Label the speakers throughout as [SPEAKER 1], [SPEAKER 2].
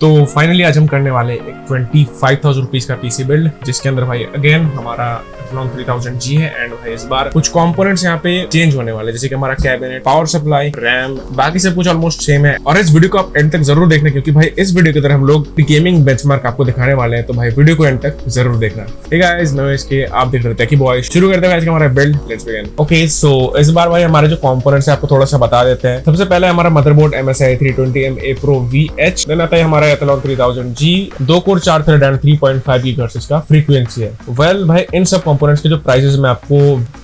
[SPEAKER 1] तो फाइनली आज हम करने वाले एक 25,000 रुपीज का पीसी बिल्ड, जिसके अंदर भाई अगेन हमारा Athlon 3000G है। एंड भाई इस बार कुछ कंपोनेंट्स यहाँ पे चेंज होने वाले, जैसे कि हमारा कैबिनेट, पावर सप्लाई, रैम, बाकी सब कुछ ऑलमोस्ट सेम है। और इस वीडियो को आप एंड तक जरूर देखना, क्योंकि भाई इस वीडियो की तरह हम लोग गेमिंग बेंचमार्क आपको दिखाने वाले हैं। तो भाई वीडियो को एंड तक जरूर देखना। ठीक है गाइस, मैं इसके आप देख रहे थे टेकी बॉय। शुरू करते हैं आज का हमारा बिल्ड। Let's begin. ओके, सो इस बार भाई हमारे जो कंपोनेंट्स है आपको थोड़ा सा बता देते हैं। सबसे पहले हमारा motherboard MSI 320MA Pro VH, then आता है हमारा Athlon 3000G, 2 core 4 thread and 3.5 GHz इसका फ्रीक्वेंसी है। वेल भाई इन सब कंपोनेंट्स के जो प्राइसेस मैं आपको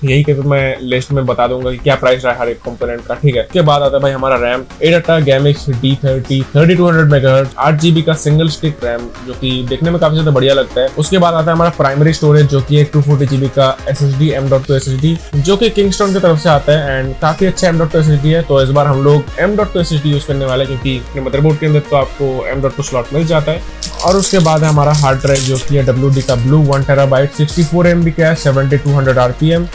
[SPEAKER 1] यही कहते मैं लिस्ट में बता दूंगा कि क्या प्राइस रहा है हर एक कंपोनेंट का। ठीक है, उसके बाद आता है भाई हमारा रैम 8 गैमिक्स D30 3200 MHz 8GB का सिंगल स्टिक रैम, जो कि देखने में काफी ज्यादा बढ़िया लगता है। उसके बाद आता है हमारा प्राइमरी स्टोरेज, जो कि एक 240GB का SSD M.2 SSD, जो कि किंगस्टोन की तरफ से आता है एंड काफी अच्छा M.2 SSD है। तो इस बार हम लोग M.2 SSD यूज करने वाले, क्योंकि अपने मदरबोर्ड के अंदर तो आपको M.2 स्लॉट मिल जाता है। और उसके बाद है हमारा हार्ड ड्राइव, जो कि है WD का ब्लू 1 TB 64 MB का 7200 RPM।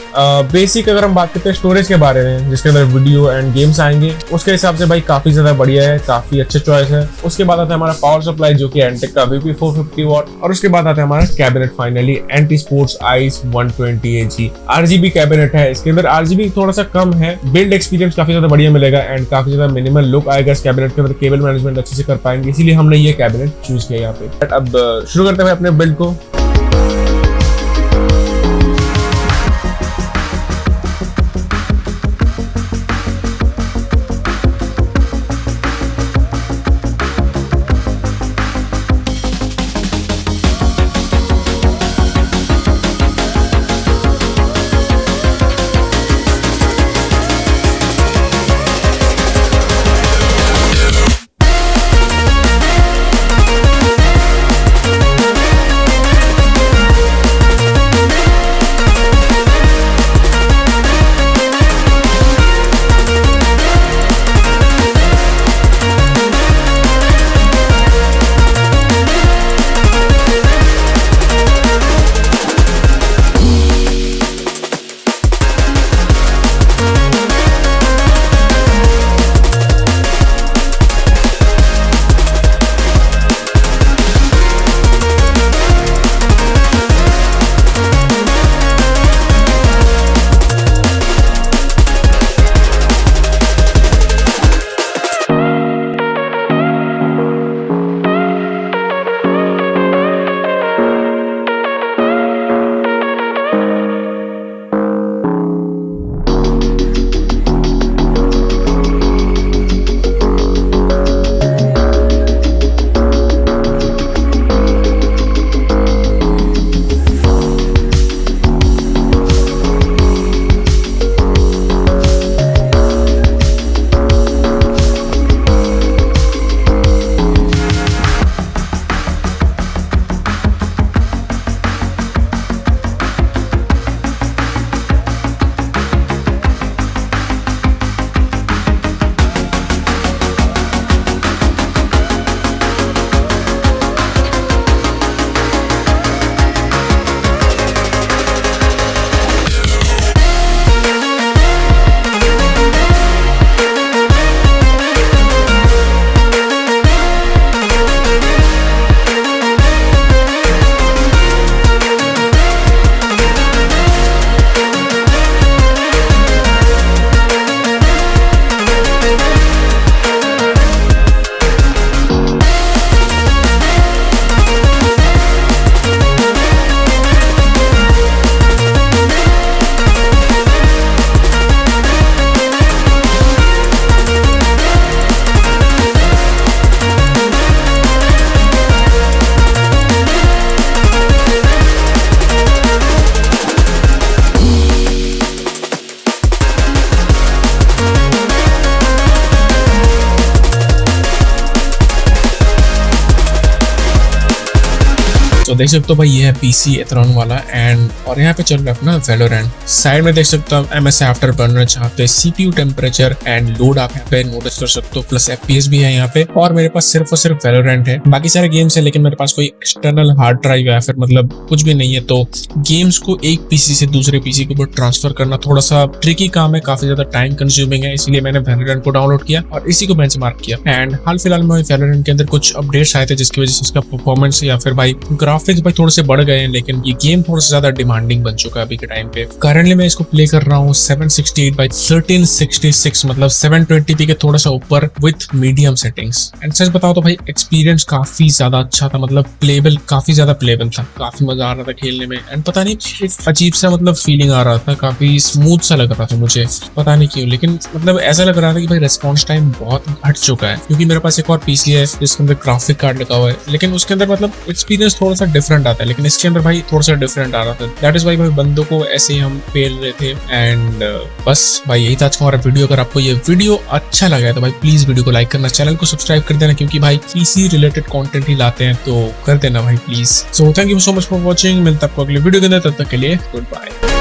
[SPEAKER 1] बेसिक अगर हम बात करते हैं स्टोरेज के बारे में, जिसके अंदर वीडियो एंड गेम्स आएंगे, उसके हिसाब से भाई काफी ज्यादा बढ़िया है, काफी अच्छे चॉइस है। उसके बाद आता है हमारा पावर सप्लाई, जो कि Antec का VP 450 वाट। और उसके बाद आता है हमारा cabinet, finally anti-sports ice 120 AG RGB cabinet है। इसके अंदर RGB थोड़ा सा कम है, बिल्ड एक्सपीरियंस काफी ज्यादा बढ़िया मिलेगा एंड काफी ज्यादा मिनिमल लुक आएगा इस कैबिनेट के अंदर। केबल मैनेजमेंट अच्छे से कर पाएंगे, इसीलिए हमने ये कैबिनेट चूज किया यहाँ पे। अब शुरू करते हैं अपने बिल्ड को। तो देख सकते हो भाई ये है पीसी एथलॉन वाला एंड और यहाँ पे चल रहा है अपना वैलोरेंट। साइड में देख सकते हो एमएस आफ्टर बर्नर जहाँ पे सीपीयू टेम्परेचर एंड लोड आप यहाँ पे नोटिस कर सकते हो, प्लस एफपीएस भी है यहाँ पे। और मेरे पास सिर्फ और सिर्फ वैलोरेंट है, बाकी सारे गेम्स है लेकिन मेरे पास कोई एक्सटर्नल हार्ड ड्राइव या फिर मतलब कुछ भी नहीं है। तो गेम्स को एक पीसी से दूसरे पीसी के ऊपर ट्रांसफर करना थोड़ा सा ट्रिकी काम है, काफी ज्यादा टाइम कंज्यूमिंग है, इसलिए मैंने वैलोरेंट को डाउनलोड किया और इसी को बेंचमार्क किया। एंड हाल फिलहाल में वैलोरेंट के अंदर कुछ अपडेट्स आए थे जिसकी वजह से इसका परफॉर्मेंस या फिर भाई ग्राफिक्स भाई थोड़े से बढ़ गए हैं, लेकिन ये गेम थोड़ा सा ज्यादा डिमांडिंग बन चुका है अभी के टाइम पे। करंटली मैं इसको प्ले कर रहा हूँ 768x1366 मतलब 720p के थोड़ा सा ऊपर with medium settings. And such बताओ तो भाई एक्सपीरियंस काफी ज्यादा अच्छा था, मतलब प्लेबल काफी ज्यादा प्लेबल था, काफी मजा आ रहा था खेलने में। एंड पता नहीं एक अजीब सा मतलब फीलिंग आ रहा था, काफी स्मूथ सा लग रहा था मुझे, पता नहीं क्यों, लेकिन मतलब ऐसा लग रहा था कि भाई रिस्पॉन्स टाइम बहुत घट चुका है। क्योंकि मेरे पास एक और पीसी है जिसके अंदर ग्राफिक कार्ड लगा हुआ है, लेकिन उसके अंदर मतलब एक्सपीरियंस थोड़ा सा डिफरेंट आता है, लेकिन इसके अंदर भाई थोड़ा सा डिफरेंट आ रहा था। दैट इज भाई बंदों को ऐसे ही हम पेल रहे थे। एंड बस भाई यही था आज का हमारा वीडियो। अगर आपको ये वीडियो अच्छा लगा है तो भाई प्लीज वीडियो को लाइक करना, चैनल को सब्सक्राइब कर देना, क्योंकि भाई पीसी रिलेटेड कंटेंट ही लाते हैं, तो कर देना भाई please. So thank you so much for watching, मिलता है आपको अगले वीडियो के अंदर, तब तक के लिए गुड बाय।